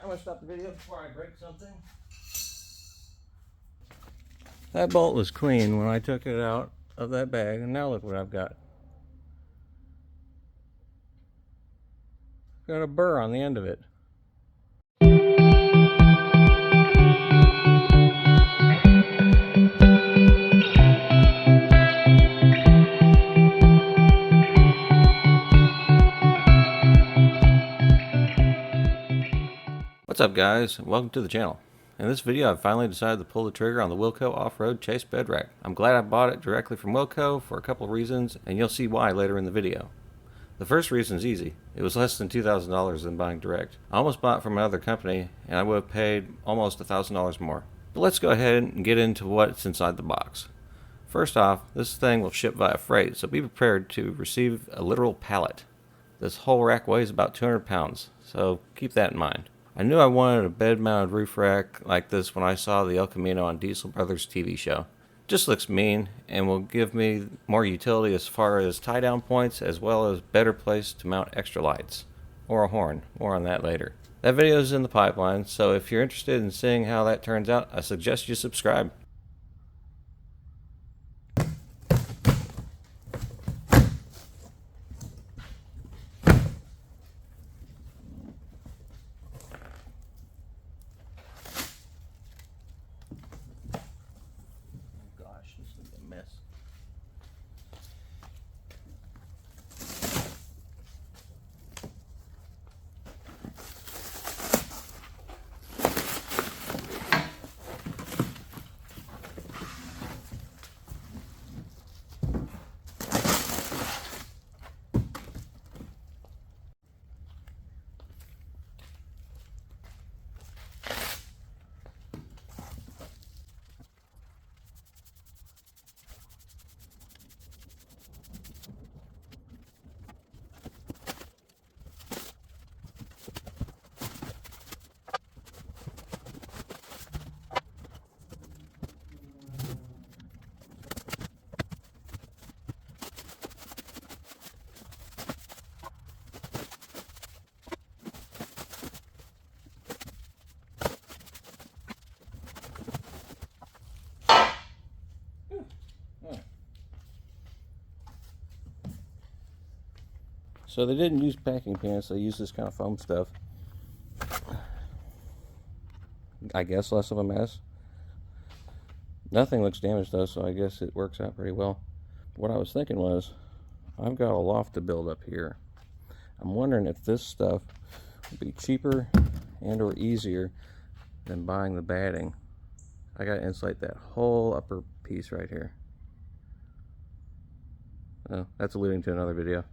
Alright, I'm going to stop the video before I break something. That bolt was clean when I took it out of that bag, and now look what I've got. Got a burr on the end of it. What's up, guys? Welcome to the channel. In this video, I've finally decided to pull the trigger on the Wilco Off-Road Chase Bed Rack. I'm glad I bought it directly from Wilco for a couple of reasons, and you'll see why later in the video. The first reason is easy. It was less than $2,000 than buying direct. I almost bought it from another company, and I would have paid almost $1,000 more. But let's go ahead and get into what's inside the box. First off, this thing will ship via freight, so be prepared to receive a literal pallet. This whole rack weighs about 200 pounds, so keep that in mind. I knew I wanted a bed-mounted roof rack like this when I saw the El Camino on Diesel Brothers TV show. Just looks mean and will give me more utility as far as tie-down points, as well as better place to mount extra lights or a horn. More on that later. That video is in the pipeline, so if you're interested in seeing how that turns out, I suggest you subscribe. Mess. So they didn't use packing pants, they used this kind of foam stuff. I guess less of a mess. Nothing looks damaged though, so I guess it works out pretty well. What I was thinking was, I've got a loft to build up here. I'm wondering if this stuff would be cheaper and or easier than buying the batting. I gotta insulate that whole upper piece right here. Oh, that's alluding to another video.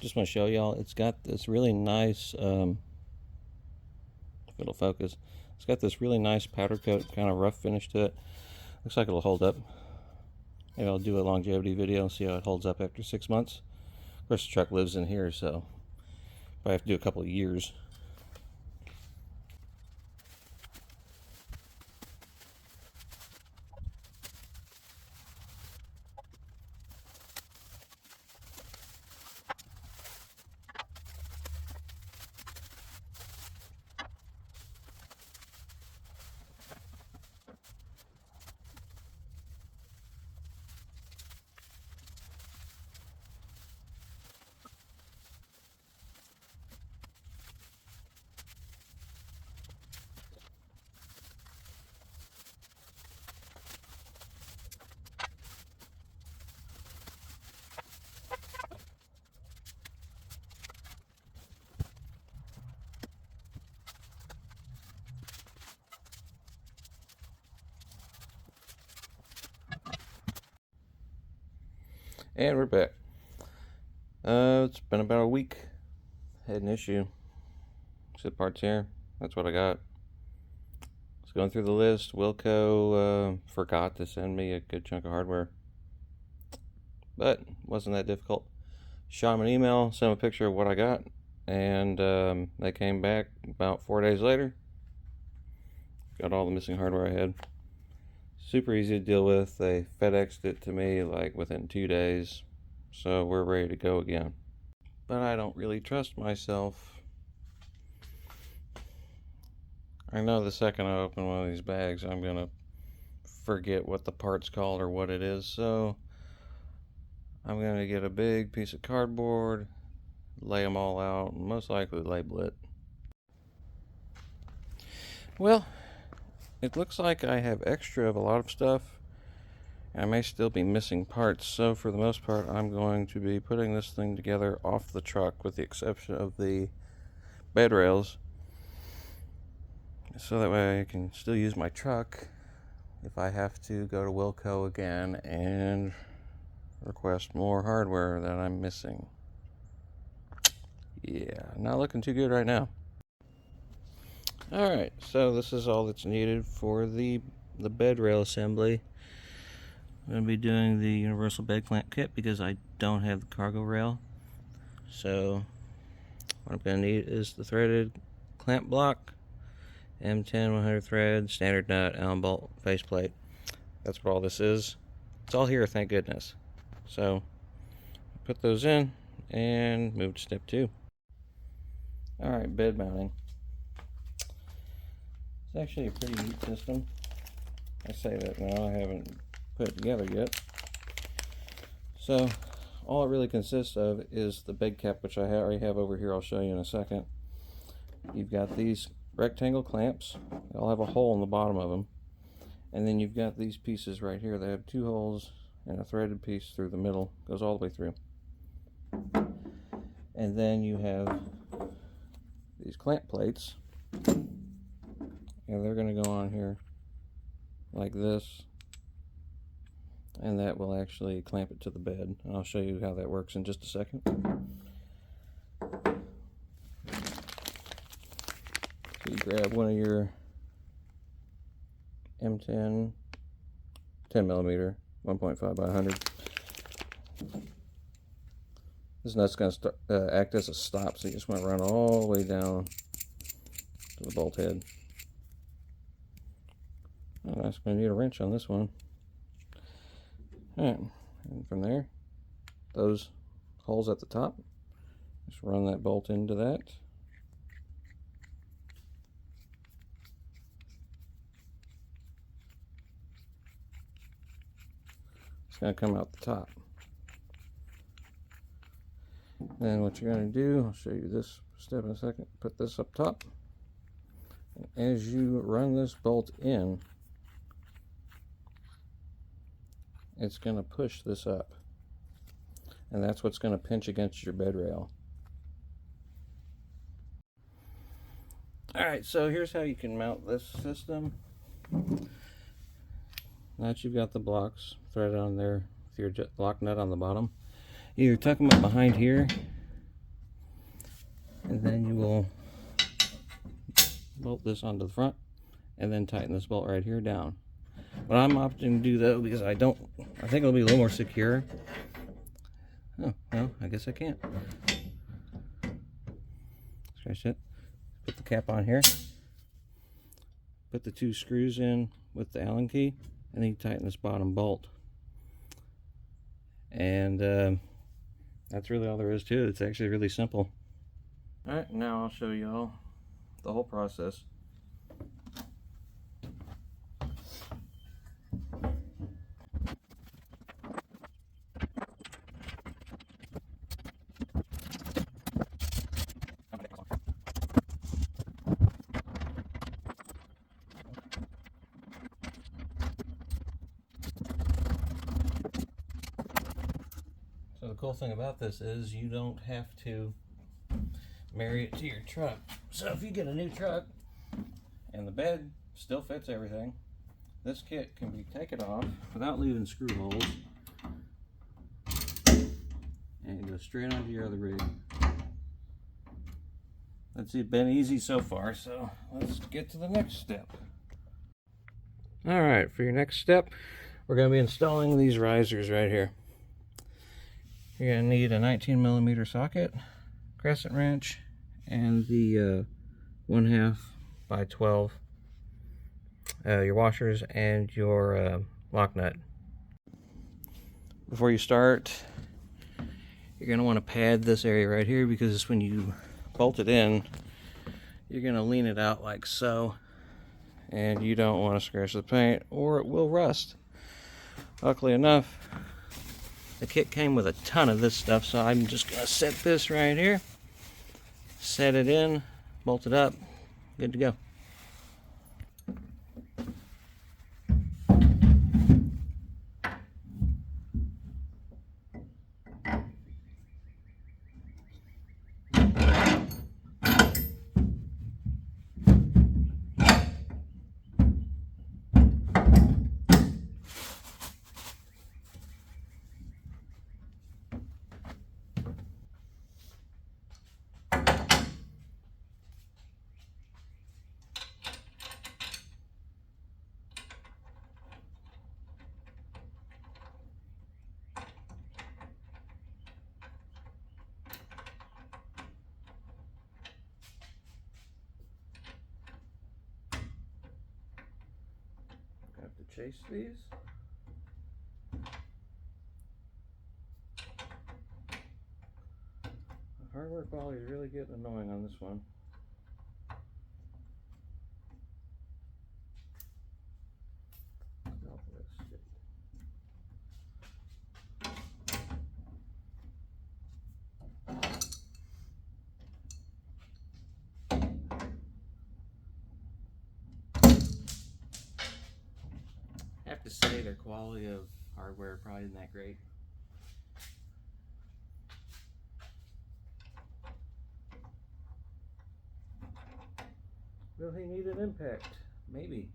Just want to show y'all, it's got this really nice, if it'll focus, it's got this really nice powder coat, kind of rough finish to it. Looks like it'll hold up. Maybe I'll do a longevity video and see how it holds up after 6 months. Of course, the truck lives in here, so probably have to do a couple of years. And we're back. It's been about a week. Had an issue. Ship parts here. That's what I got. Just going through the list. Wilco forgot to send me a good chunk of hardware, but wasn't that difficult. Shot them an email, sent them a picture of what I got, and they came back about 4 days later. Got all the missing hardware I had. Super easy to deal with. They FedExed it to me like within 2 days, so we're ready to go again. But I don't really trust myself. I know the second I open one of these bags, I'm gonna forget what the part's called or what it is, so I'm gonna get a big piece of cardboard, lay them all out, and most likely label it. Well, it looks like I have extra of a lot of stuff. I may still be missing parts, so for the most part I'm going to be putting this thing together off the truck with the exception of the bed rails, so that way I can still use my truck if I have to go to Wilco again and request more hardware that I'm missing. Yeah, not looking too good right now. Alright, so this is all that's needed for the bed rail assembly. I'm going to be doing the universal bed clamp kit because I don't have the cargo rail. So what I'm going to need is the threaded clamp block, M10 100 thread, standard nut, Allen bolt, faceplate. That's what all this is. It's all here, thank goodness. So put those in and move to step 2. Alright, bed mounting. It's actually a pretty neat system. I say that now, I haven't put it together yet. So all it really consists of is the bed cap, which I already have over here. I'll show you in a second. You've got these rectangle clamps. They all have a hole in the bottom of them. And then you've got these pieces right here. They have 2 holes and a threaded piece through the middle. Goes all the way through. And then you have these clamp plates. And they're going to go on here like this. And that will actually clamp it to the bed. And I'll show you how that works in just a second. So you grab one of your M10 10mm 1.5 by 100. This nut's going to act as a stop, so you just want to run all the way down to the bolt head. And I'm going to need a wrench on this one. Alright, and from there, those holes at the top, just run that bolt into that. It's going to come out the top. Then what you're going to do, I'll show you this step in a second, put this up top. And as you run this bolt in, it's going to push this up, and that's what's going to pinch against your bed rail. Alright, so here's how you can mount this system. Now that you've got the blocks threaded on there with your lock nut on the bottom, you tuck them up behind here, and then you will bolt this onto the front and then tighten this bolt right here down. What I'm opting to do though, because I think it'll be a little more secure. Oh, well, I guess I can't. Scratch it. Put the cap on here. Put the 2 screws in with the Allen key, and then you tighten this bottom bolt. And that's really all there is to it. It's actually really simple. Alright, now I'll show you all the whole process. So the cool thing about this is you don't have to marry it to your truck. So if you get a new truck and the bed still fits everything, this kit can be taken off without leaving screw holes and go straight onto your other rig. That's been easy so far, so let's get to the next step. Alright, for your next step, we're going to be installing these risers right here. You're going to need a 19mm socket, crescent wrench, and the 1/2 by 12 your washers and your lock nut. Before you start, you're going to want to pad this area right here, because when you bolt it in, you're going to lean it out like so, and you don't want to scratch the paint or it will rust. Luckily enough, the kit came with a ton of this stuff, so I'm just going to set this right here, set it in, bolt it up, good to go. Have to chase these. The hardware quality is really getting annoying on this one. I have to say their quality of hardware probably isn't that great. Will he need an impact? Maybe.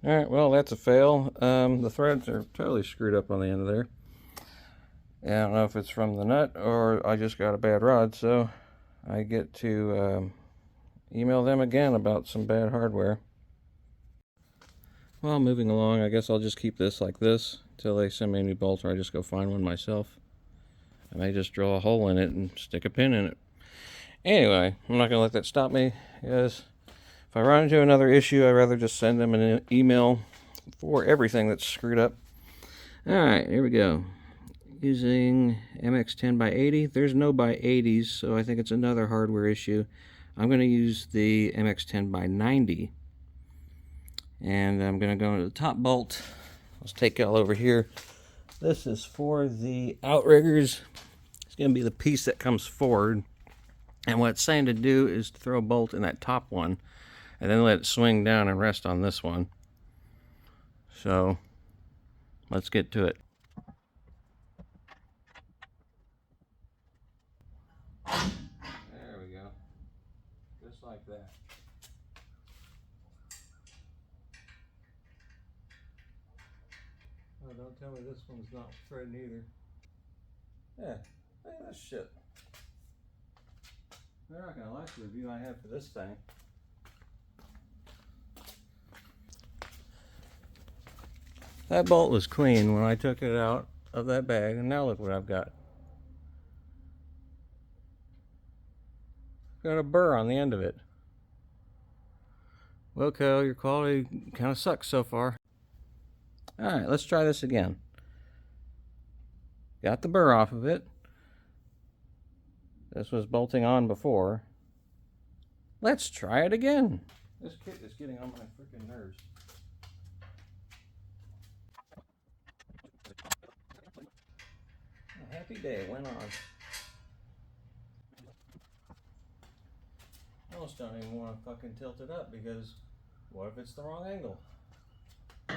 Alright, well, that's a fail. The threads are totally screwed up on the end of there. And I don't know if it's from the nut or I just got a bad rod, so I get to email them again about some bad hardware. Well, moving along, I guess I'll just keep this like this until they send me a new bolt, or I just go find one myself. I may just drill a hole in it and stick a pin in it. Anyway, I'm not going to let that stop me, because if I run into another issue, I'd rather just send them an email for everything that's screwed up. Alright, here we go. Using MX10 by 80. There's no by 80s, so I think it's another hardware issue. I'm going to use the MX10 by 90. And I'm going to go into the top bolt. Let's take y'all over here. This is for the outriggers. It's going to be the piece that comes forward. And what it's saying to do is to throw a bolt in that top one, and then let it swing down and rest on this one. So, let's get to it. There we go. Just like that. Oh, don't tell me this one's not threading either. Yeah, look at this shit. They're not gonna like the review I have for this thing. That bolt was clean when I took it out of that bag, and now look what I've got. Got a burr on the end of it. Wilco, your quality kind of sucks so far. Alright, let's try this again. Got the burr off of it. This was bolting on before. Let's try it again. This kit is getting on my freaking nerves. A happy day went on. I almost don't even want to fucking tilt it up, because what if it's the wrong angle? It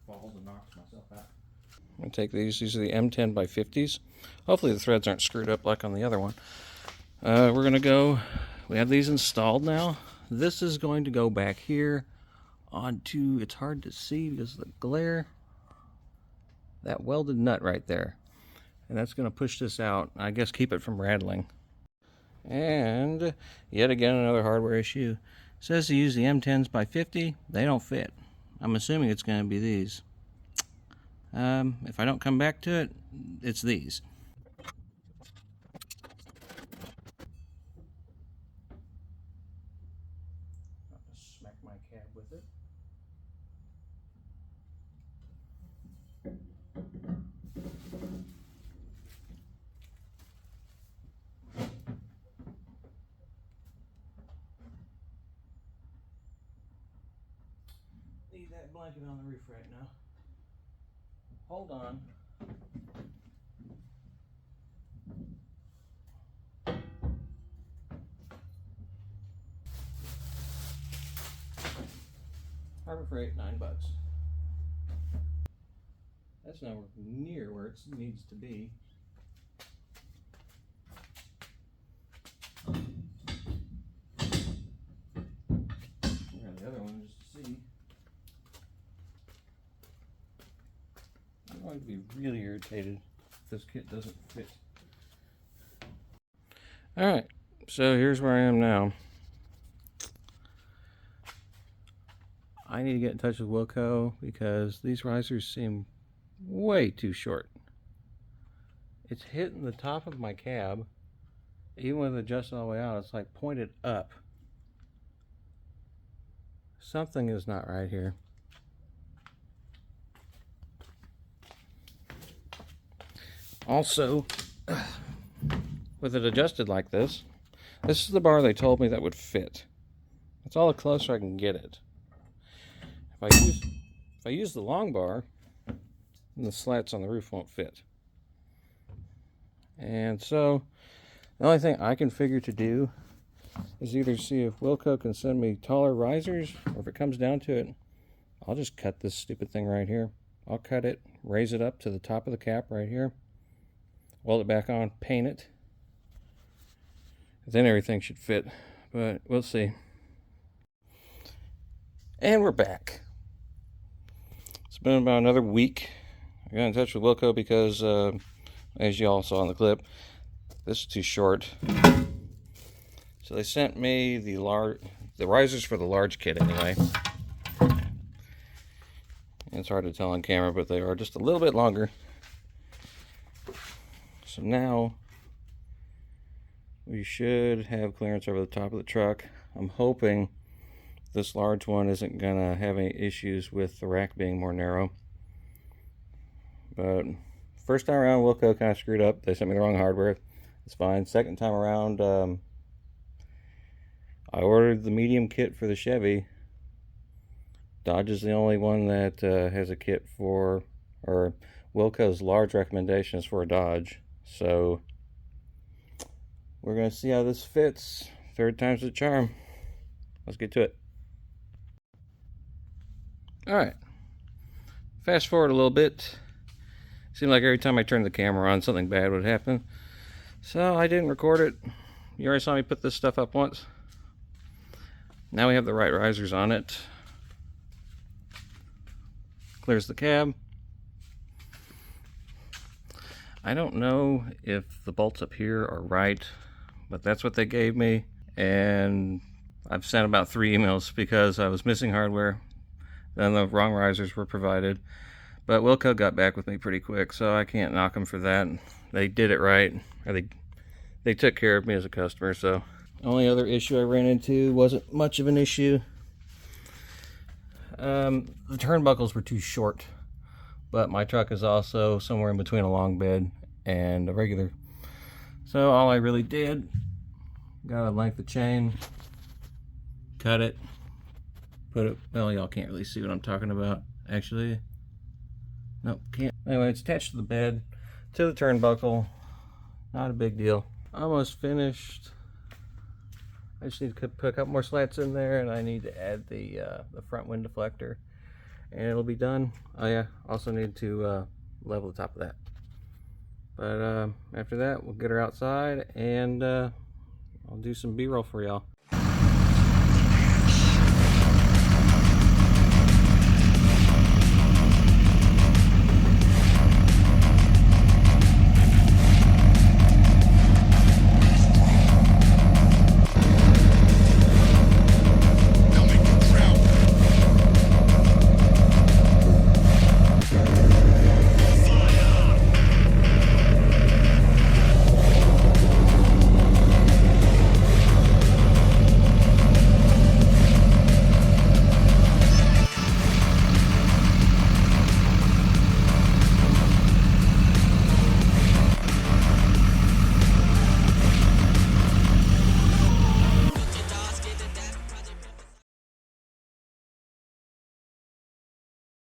falls and knocks myself out. I'm going to take these. These are the M10 by 50s. Hopefully the threads aren't screwed up like on the other one. We're going to go, we have these installed now. This is going to go back here onto, it's hard to see because of the glare, that welded nut right there. And that's going to push this out, I guess keep it from rattling. And yet again, another hardware issue. It says to use the M10s by 50. They don't fit. I'm assuming it's going to be these. If I don't come back to it, it's these. I'll just smack my cab with it. Need that blanket on the roof right now. Hold on. Harbor Freight, $9. That's nowhere near where it needs to be. And the other one just to see. I'm going to be really irritated if this kit doesn't fit. Alright, so here's where I am now. I need to get in touch with Wilco because these risers seem way too short. It's hitting the top of my cab. Even with it adjusted all the way out, it's like pointed up. Something is not right here. Also, with it adjusted like this is the bar they told me that would fit. That's all the closer I can get it. If I use the long bar, then the slats on the roof won't fit. And so the only thing I can figure to do is either see if Wilco can send me taller risers, or if it comes down to it, I'll just cut this stupid thing right here. I'll cut it, raise it up to the top of the cap right here, weld it back on, paint it. Then everything should fit, but we'll see. And we're back. It's been about another week. I got in touch with Wilco because, as you all saw in the clip, this is too short. So they sent me the risers for the large kit anyway. And it's hard to tell on camera, but they are just a little bit longer. So now we should have clearance over the top of the truck. I'm hoping this large one isn't gonna have any issues with the rack being more narrow. But first time around, Wilco kind of screwed up. They sent me the wrong hardware. It's fine. Second time around, I ordered the medium kit for the Chevy. Dodge is the only one that has a kit for, or Wilco's large recommendation is for a Dodge. So we're gonna see how this fits. Third time's the charm. Let's get to it. Alright, fast forward a little bit. Seemed like every time I turned the camera on, something bad would happen. So I didn't record it. You already saw me put this stuff up once. Now we have the right risers on it. Clears the cab. I don't know if the bolts up here are right, but that's what they gave me. And I've sent about 3 emails because I was missing hardware. Then the wrong risers were provided. But Wilco got back with me pretty quick, so I can't knock them for that. They did it right. Or they took care of me as a customer. So the only other issue I ran into wasn't much of an issue. The turnbuckles were too short. But my truck is also somewhere in between a long bed and a regular. So all I really did, got a length of chain, cut it, put it, well, y'all can't really see what I'm talking about, actually. Nope, can't. Anyway, it's attached to the bed, to the turnbuckle. Not a big deal. Almost finished. I just need to put a couple more slats in there, and I need to add the front wind deflector, and it'll be done. Oh yeah, also need to level the top of that. But after that, we'll get her outside, and I'll do some B-roll for y'all.